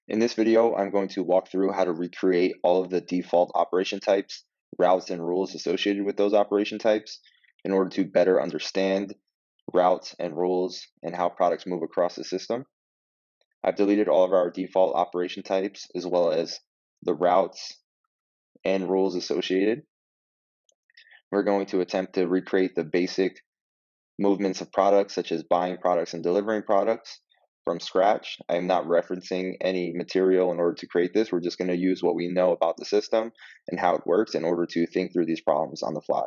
In this video, I'm going to walk through how to recreate all of the default operation types, routes, and rules associated with those operation types in order to better understand routes and rules and how products move across the system. I've deleted all of our default operation types as well as the routes and rules associated. We're going to attempt to recreate the basic movements of products, such as buying products and delivering products, from scratch. I am not referencing any material in order to create this. We're just going to use what we know about the system and how it works in order to think through these problems on the fly.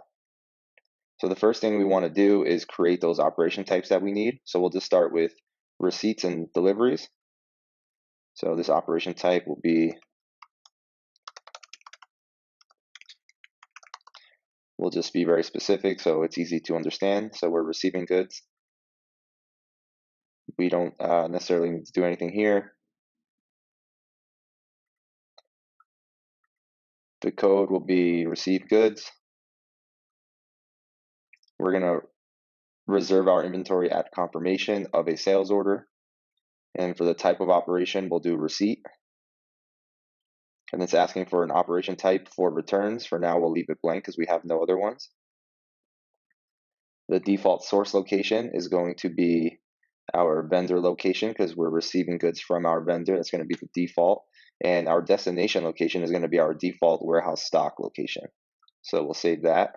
So the first thing we want to do is create those operation types that we need. So we'll just start with receipts and deliveries. So this operation type will be, we'll just be very specific so it's easy to understand. So we're receiving goods. We don't necessarily need to do anything here. The code will be receive goods. We're going to reserve our inventory at confirmation of a sales order. And for the type of operation, we'll do receipt. And it's asking for an operation type for returns. For now, we'll leave it blank because we have no other ones. The default source location is going to be our vendor location because we're receiving goods from our vendor. That's going to be the default. And our destination location is going to be our default warehouse stock location. So we'll save that.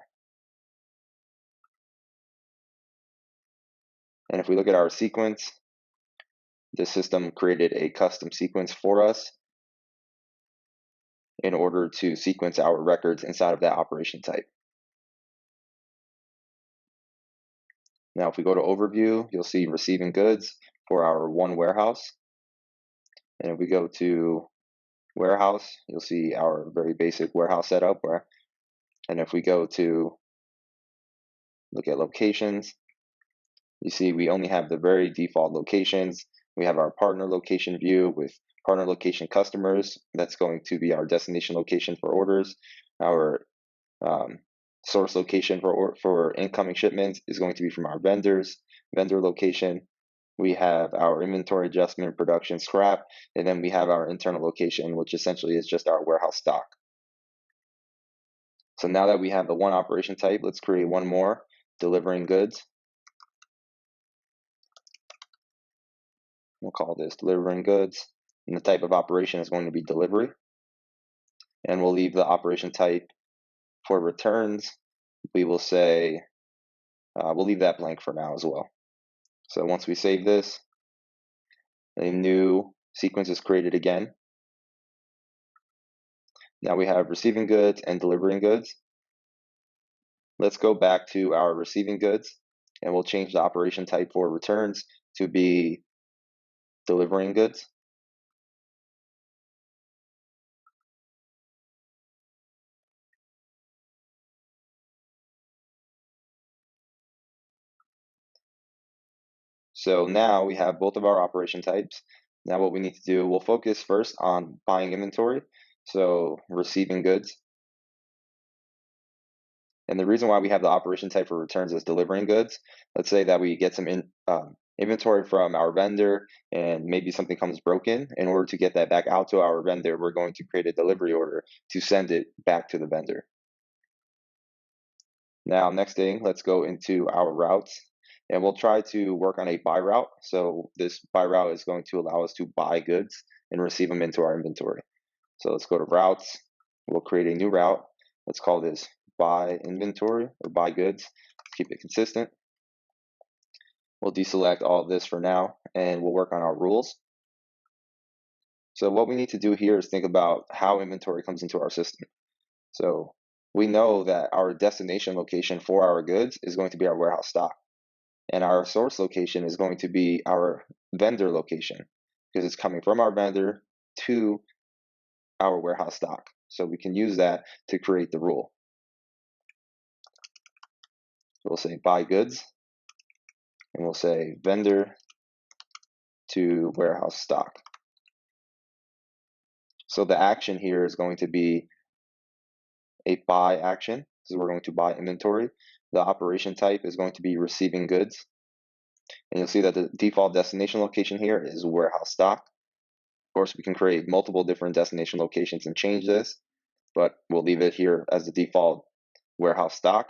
And if we look at our sequence, the system created a custom sequence for us in order to sequence our records inside of that operation type. Now, if we go to overview, you'll see receiving goods for our one warehouse. And if we go to warehouse, you'll see our very basic warehouse setup. And if we go to look at locations, you see we only have the very default locations. We have our partner location view with partner location customers. That's going to be our destination location for orders. Our source location for incoming shipments is going to be from our vendor location. We have our inventory adjustment, production, scrap, and then we have our internal location, which essentially is just our warehouse stock. So now that we have the one operation type, let's create one more, delivering goods. We'll call this delivering goods, and the type of operation is going to be delivery. And we'll leave the operation type for returns. We will say, we'll leave that blank for now as well. So once we save this, a new sequence is created again. Now we have receiving goods and delivering goods. Let's go back to our receiving goods, and we'll change the operation type for returns to be delivering goods. So now we have both of our operation types. Now what we need to do, we'll focus first on buying inventory, so receiving goods. And the reason why we have the operation type for returns as delivering goods, let's say that we get some inventory from our vendor and maybe something comes broken. In order to get that back out to our vendor, we're going to create a delivery order to send it back to the vendor. Now, next thing, let's go into our routes, and we'll try to work on a buy route. So this buy route is going to allow us to buy goods and receive them into our inventory. So let's go to routes. We'll create a new route. Let's call this buy inventory or buy goods. Let's keep it consistent. We'll deselect all of this for now, and we'll work on our rules. So what we need to do here is think about how inventory comes into our system. So we know that our destination location for our goods is going to be our warehouse stock. And our source location is going to be our vendor location because it's coming from our vendor to our warehouse stock. So we can use that to create the rule. We'll say buy goods, and we'll say vendor to warehouse stock. So the action here is going to be a buy action. So we're going to buy inventory. The operation type is going to be receiving goods. And you'll see that the default destination location here is warehouse stock. course, we can create multiple different destination locations and change this, but we'll leave it here as the default warehouse stock.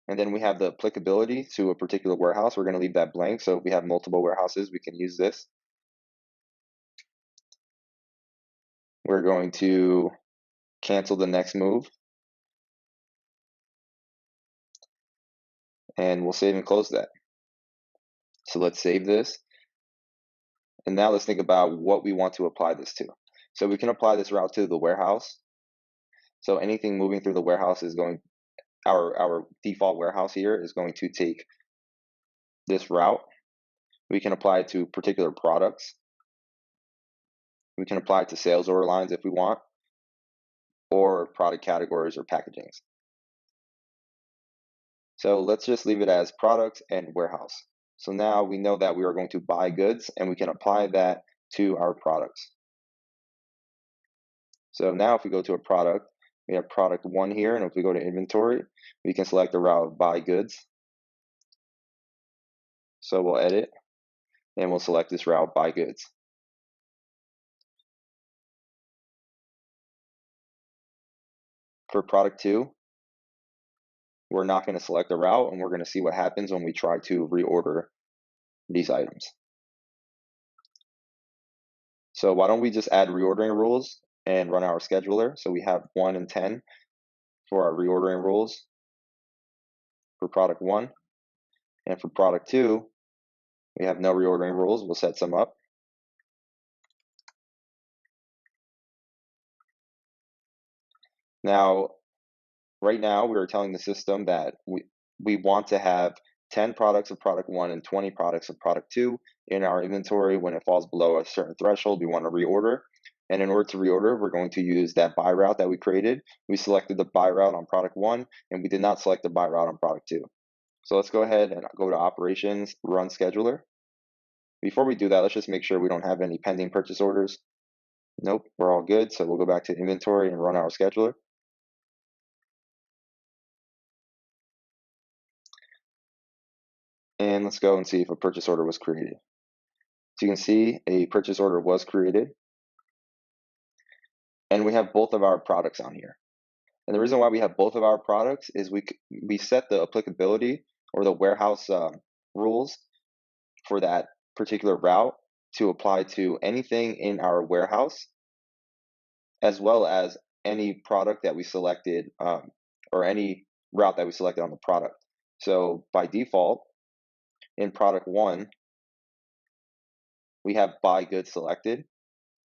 And then we have the applicability to a particular warehouse. We're going to leave that blank. So if we have multiple warehouses, we can use this. We're going to cancel the next move. And we'll save and close that. So let's save this. And now let's think about what we want to apply this to. So we can apply this route to the warehouse. So anything moving through the warehouse is going, our default warehouse here is going to take this route. We can apply it to particular products. We can apply it to sales order lines if we want, or product categories or packagings. So let's just leave it as products and warehouse. So now we know that we are going to buy goods and we can apply that to our products. So now if we go to a product, we have product 1 here, and if we go to inventory, we can select the route buy goods. So we'll edit and we'll select this route buy goods. For product 2, we're not going to select the route, and we're going to see what happens when we try to reorder these items. So why don't we just add reordering rules and run our scheduler. So we have 1 and 10 for our reordering rules for product 1. And for product 2, we have no reordering rules. We'll set some up. Now, right now, we're telling the system that we want to have 10 products of product 1 and 20 products of product 2 in our inventory. When it falls below a certain threshold, we want to reorder. And in order to reorder, we're going to use that buy route that we created. We selected the buy route on product 1, and we did not select the buy route on product 2. So let's go ahead and go to operations, run scheduler. Before we do that, let's just make sure we don't have any pending purchase orders. Nope, we're all good. So we'll go back to inventory and run our scheduler. And let's go and see if a purchase order was created. So you can see a purchase order was created. And we have both of our products on here. And the reason why we have both of our products is we set the applicability or the warehouse rules for that particular route to apply to anything in our warehouse, as well as any product that we selected or any route that we selected on the product. So by default, in product 1, we have buy goods selected.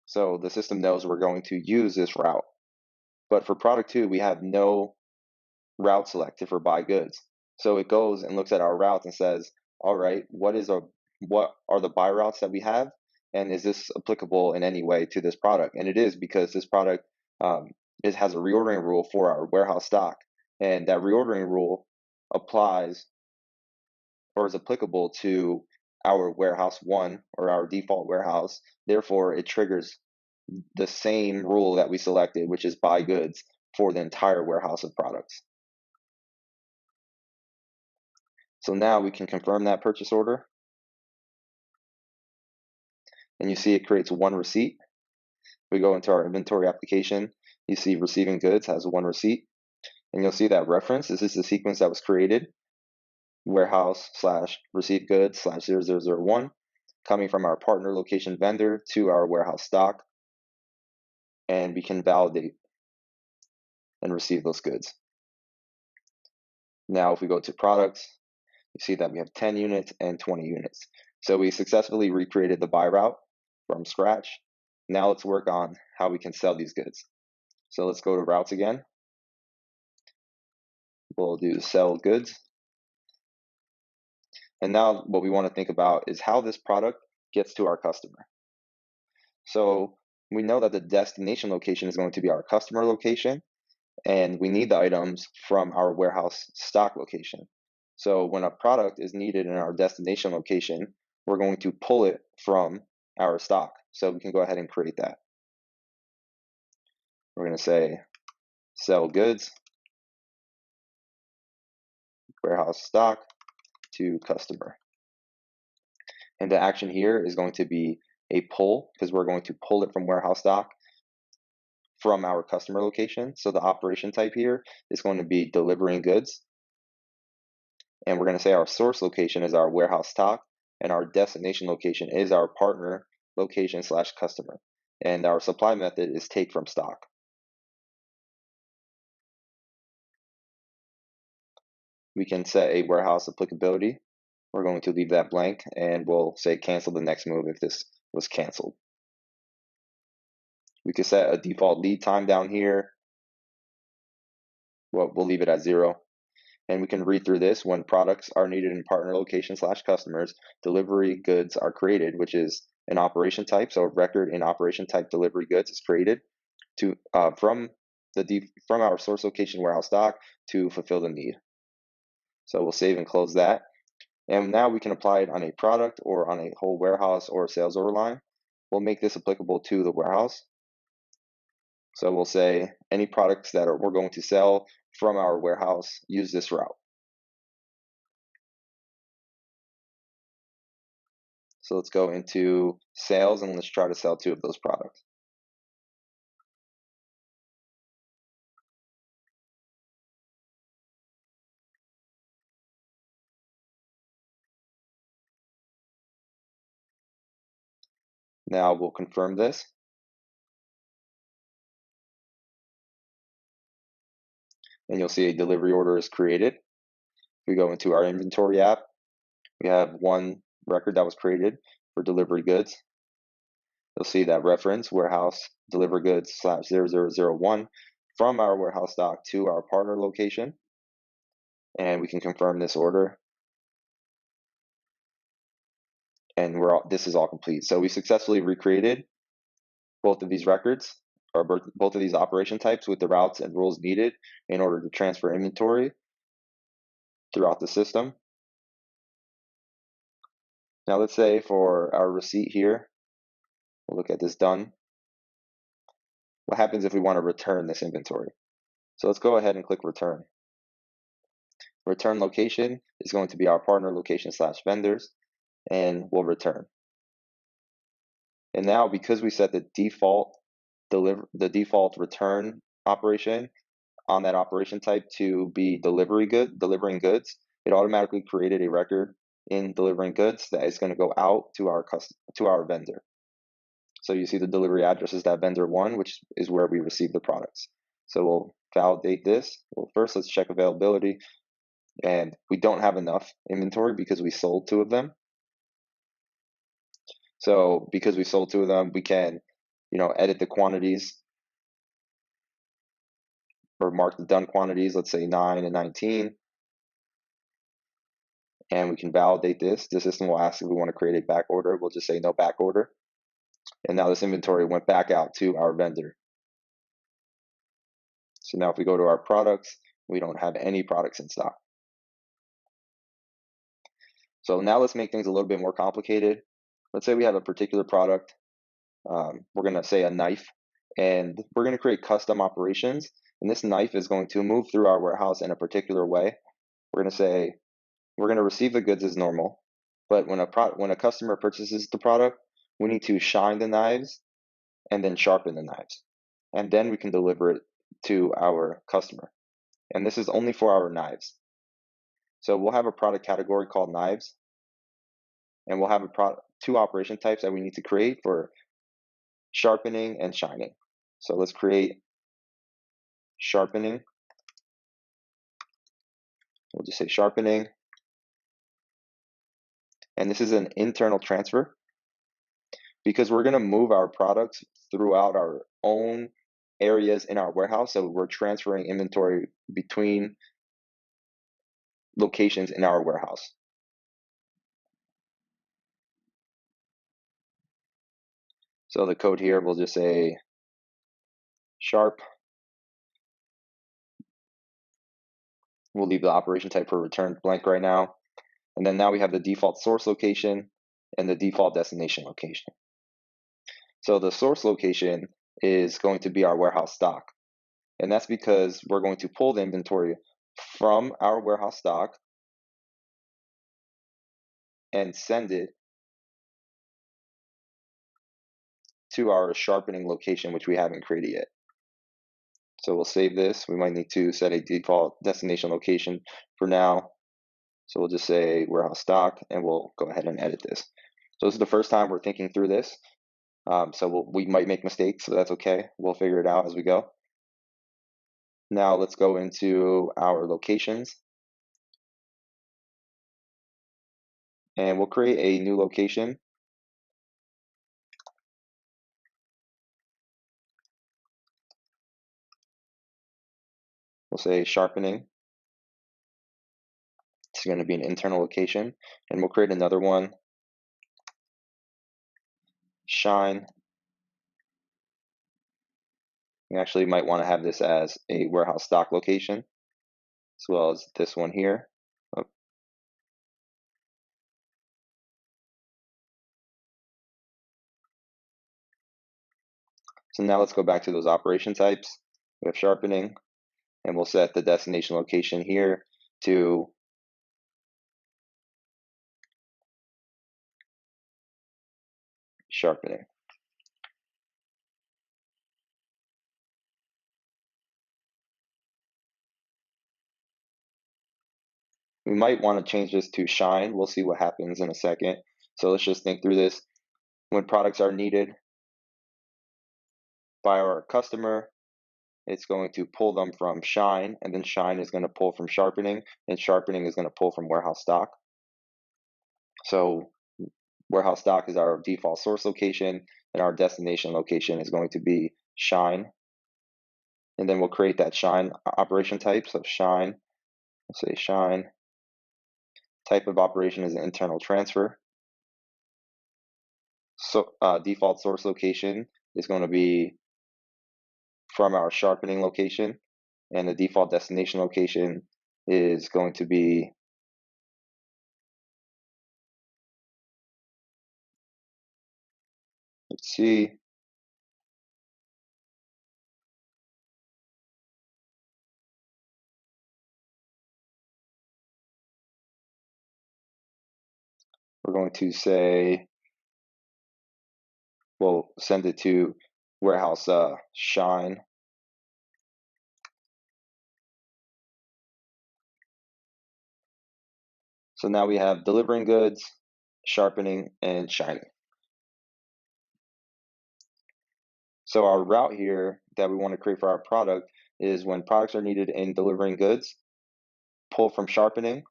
So the system knows we're going to use this route. But for product 2, we have no route selected for buy goods. So it goes and looks at our routes and says, all right, what are the buy routes that we have? And is this applicable in any way to this product? And it is, because this product has a reordering rule for our warehouse stock. And that reordering rule applies or is applicable to our warehouse 1 or our default warehouse. Therefore, it triggers the same rule that we selected, which is buy goods, for the entire warehouse of products. So now we can confirm that purchase order. And you see it creates 1 receipt. We go into our inventory application. You see receiving goods has 1 receipt. And you'll see that reference. This is the sequence that was created. Warehouse / receive goods / 0001, coming from our partner location vendor to our warehouse stock. And we can validate and receive those goods. Now, if we go to products, you see that we have 10 units and 20 units. So we successfully recreated the buy route from scratch. Now let's work on how we can sell these goods. So let's go to routes again. We'll do sell goods. And now what we want to think about is how this product gets to our customer. So we know that the destination location is going to be our customer location, and we need the items from our warehouse stock location. So when a product is needed in our destination location, we're going to pull it from our stock. So we can go ahead and create that. We're going to say sell goods, warehouse stock to customer. And the action here is going to be a pull because we're going to pull it from warehouse stock from our customer location. So the operation type here is going to be delivering goods. And we're going to say our source location is our warehouse stock, and our destination location is our partner location / customer. And our supply method is take from stock. We can set a warehouse applicability. We're going to leave that blank, and we'll say cancel the next move if this was canceled. We could set a default lead time down here. Well, we'll leave it at 0. And we can read through this. When products are needed in partner location / customers, delivery goods are created, which is an operation type. So a record in operation type delivery goods is created to from our source location warehouse stock to fulfill the need. So we'll save and close that. And now we can apply it on a product or on a whole warehouse or sales order line. We'll make this applicable to the warehouse. So we'll say any products that we're going to sell from our warehouse use this route. So let's go into sales and let's try to sell 2 of those products. Now we'll confirm this. And you'll see a delivery order is created. If we go into our inventory app, we have 1 record that was created for delivery goods. You'll see that reference warehouse deliver goods /0001 from our warehouse stock to our partner location. And we can confirm this order. And this is all complete. So we successfully recreated both of these records, or both of these operation types with the routes and rules needed in order to transfer inventory throughout the system. Now let's say for our receipt here, we'll look at this done. What happens if we want to return this inventory? So let's go ahead and click return. Return location is going to be our partner location / vendors, and we'll return. And now because we set the default return operation on that operation type to be delivering goods, it automatically created a record in delivering goods that is going to go out to our vendor. So you see the delivery address is that vendor 1, which is where we receive the products. So we'll validate this. Well, first let's check availability, and we don't have enough inventory because we sold 2 of them. So because we sold 2 of them, we can, edit the quantities or mark the done quantities, let's say 9 and 19. And we can validate this. The system will ask if we want to create a back order. We'll just say no back order. And now this inventory went back out to our vendor. So now if we go to our products, we don't have any products in stock. So now let's make things a little bit more complicated. Let's say we have a particular product. We're going to say a knife, and we're going to create custom operations. And this knife is going to move through our warehouse in a particular way. We're going to say we're going to receive the goods as normal, but when a customer purchases the product, we need to shine the knives and then sharpen the knives, and then we can deliver it to our customer. And this is only for our knives. So we'll have a product category called knives, and we'll have 2 operation types that we need to create for sharpening and shining. So let's create sharpening. We'll just say sharpening. And this is an internal transfer because we're going to move our products throughout our own areas in our warehouse. So we're transferring inventory between locations in our warehouse. So the code here will just say sharp. We'll leave the operation type for return blank right now. And then now we have the default source location and the default destination location. So the source location is going to be our warehouse stock. And that's because we're going to pull the inventory from our warehouse stock and send it to our sharpening location, which we haven't created yet. So we'll save this. We might need to set a default destination location for now. So we'll just say warehouse stock, and we'll go ahead and edit this. So this is the first time we're thinking through this. So we might make mistakes, so that's okay. We'll figure it out as we go. Now let's go into our locations. And we'll create a new location. We'll say sharpening. It's going to be an internal location. And we'll create another one, shine. We actually might want to have this as a warehouse stock location, as well as this one here. Oh. So now let's go back to those operation types. We have sharpening, and we'll set the destination location here to sharpening. We might want to change this to shine. We'll see what happens in a second. So let's just think through this. When products are needed by our customer, it's going to pull them from shine, and then shine is going to pull from sharpening, and sharpening is going to pull from warehouse stock. So warehouse stock is our default source location, and our destination location is going to be shine. And then we'll create that shine operation type. So shine, we'll say shine. Type of operation is an internal transfer. So default source location is going to be from our sharpening location, and the default destination location is going to be let's see. We're going to say we'll send it to warehouse shine. So now we have delivering goods, sharpening, and shining. So our route here that we want to create for our product is when products are needed in delivering goods, pull from sharpening.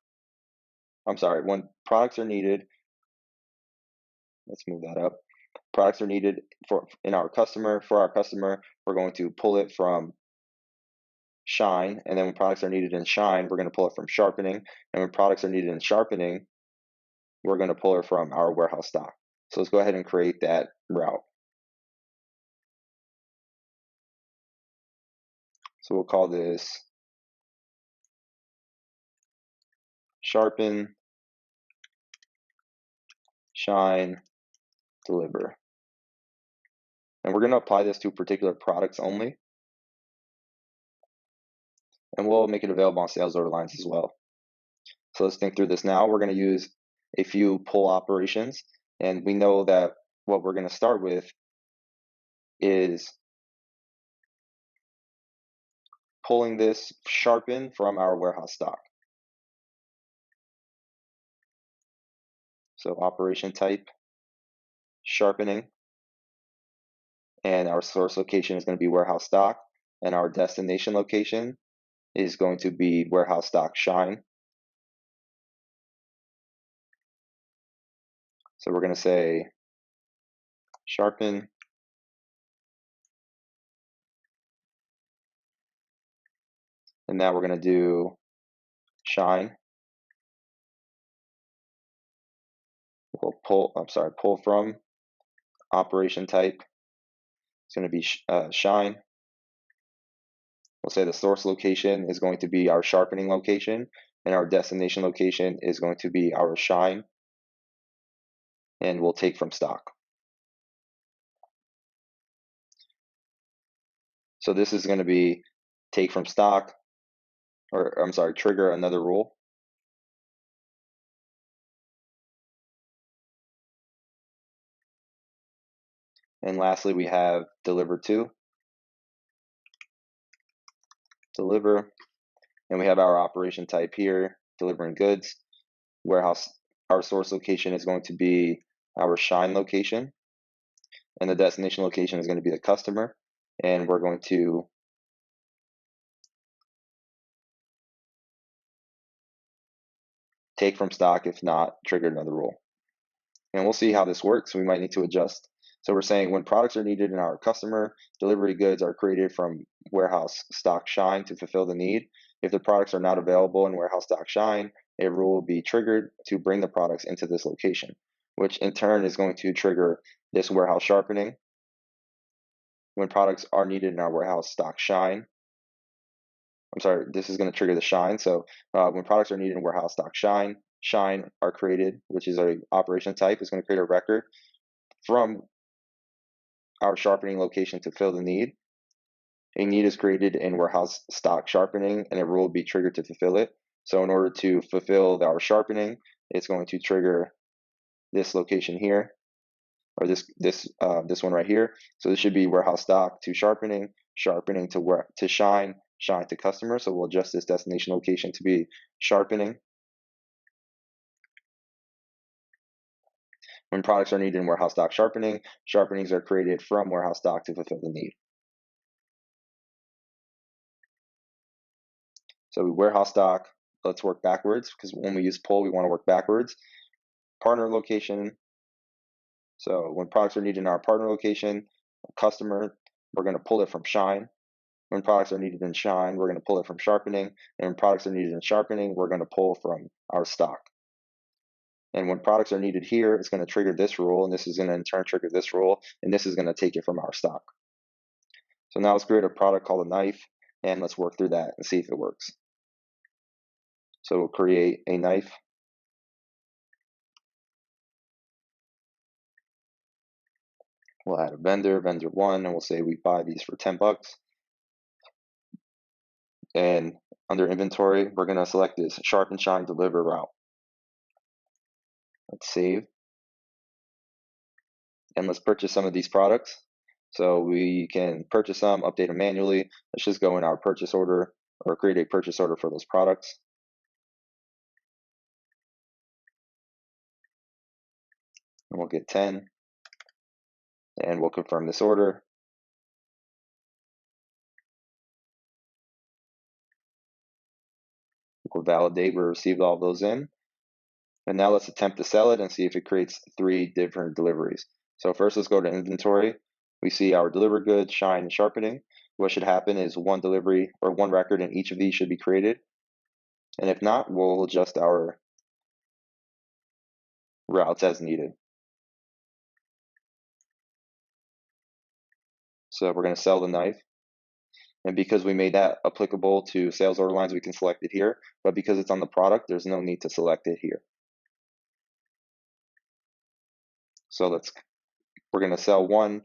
I'm sorry, when products are needed, let's move that up. Products are needed for our customer, we're going to pull it from shine, and then when products are needed in shine, we're going to pull it from sharpening, and when products are needed in sharpening, we're going to pull it from our warehouse stock. So let's go ahead and create that route. So we'll call this sharpen, shine, deliver. And we're going to apply this to particular products only. And we'll make it available on sales order lines as well. So let's think through this now. We're going to use a few pull operations. And we know that what we're going to start with is pulling this sharpen from our warehouse stock. So operation type, sharpening, and our source location is going to be warehouse stock, and our destination location is going to be warehouse stock shine. So we're going to say sharpen, and now we're going to do shine. We'll pull from operation type. It's going to be shine. We'll say the source location is going to be our sharpening location, and our destination location is going to be our shine, and we'll take from stock. So this is going to be take from stock, or I'm sorry, trigger another rule. And lastly, we have deliver to, deliver, and we have our operation type here, delivering goods. Warehouse, our source location is going to be our shine location, and the destination location is going to be the customer, and we're going to take from stock, if not, trigger another rule. And we'll see how this works. We might need to adjust. So we're saying when products are needed in our customer, delivery goods are created from warehouse stock shine to fulfill the need. If the products are not available in warehouse stock shine, a rule will be triggered to bring the products into this location, which in turn is going to trigger this warehouse sharpening. When products are needed in our warehouse stock shine, this is going to trigger the shine. So when products are needed in warehouse stock shine are created, which is a operation type, is going to create a record from our sharpening location to fill the need. A need is created in warehouse stock sharpening, and a rule will be triggered to fulfill it. So in order to fulfill our sharpening, it's going to trigger this location here, or this one right here. So this should be warehouse stock to sharpening, sharpening to shine, shine to customer. So we'll adjust this destination location to be sharpening. When products are needed in warehouse stock sharpening, sharpenings are created from warehouse stock to fulfill the need. So we warehouse stock, let's work backwards, because when we use pull, we want to work backwards. Partner location. So when products are needed in our partner location, customer, we're going to pull it from shine. When products are needed in shine, we're going to pull it from sharpening. And when products are needed in sharpening, we're going to pull from our stock. And when products are needed here, it's going to trigger this rule, and this is going to in turn trigger this rule, and this is going to take it from our stock. So now let's create a product called a knife, and let's work through that and see if it works. So we'll create a knife. We'll add a vendor, vendor 1, and we'll say we buy these for 10 bucks. And under inventory, we're going to select this sharpen, shine, deliver route. Let's save. And let's purchase some of these products. So we can purchase some, update them manually. Let's just go in our purchase order or create a purchase order for those products. And we'll get 10. And we'll confirm this order. We'll validate we received all those in. And now let's attempt to sell it and see if it creates 3 different deliveries. So first, let's go to inventory. We see our deliver goods, shine, and sharpening. What should happen is 1 delivery or 1 record in each of these should be created. And if not, we'll adjust our routes as needed. So we're going to sell the knife. And because we made that applicable to sales order lines, we can select it here. But because it's on the product, there's no need to select it here. So we're going to sell 1,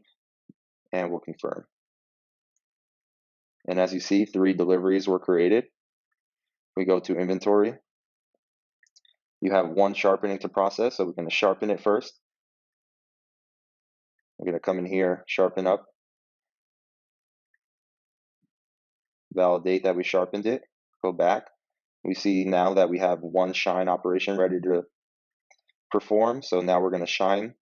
and we'll confirm. And as you see, 3 deliveries were created. We go to inventory. You have 1 sharpening to process, so we're going to sharpen it first. We're going to come in here, sharpen up, validate that we sharpened it, go back. We see now that we have 1 shine operation ready to perform, so now we're going to shine.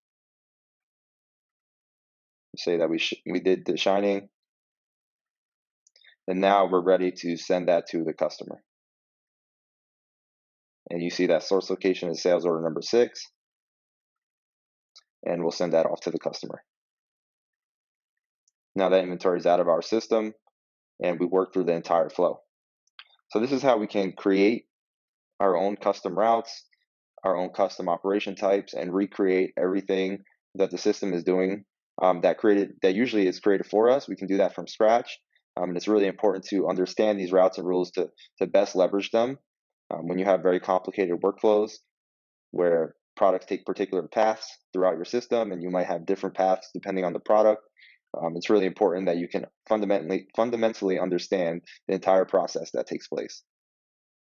Say that we did the shining, and now we're ready to send that to the customer. And you see that source location is sales order number 6, and we'll send that off to the customer. Now that inventory is out of our system, and we work through the entire flow. So this is how we can create our own custom routes, our own custom operation types, and recreate everything that the system is doing that usually is created for us. We can do that from scratch. And it's really important to understand these routes and rules to best leverage them. When you have very complicated workflows where products take particular paths throughout your system, and you might have different paths depending on the product, it's really important that you can fundamentally understand the entire process that takes place.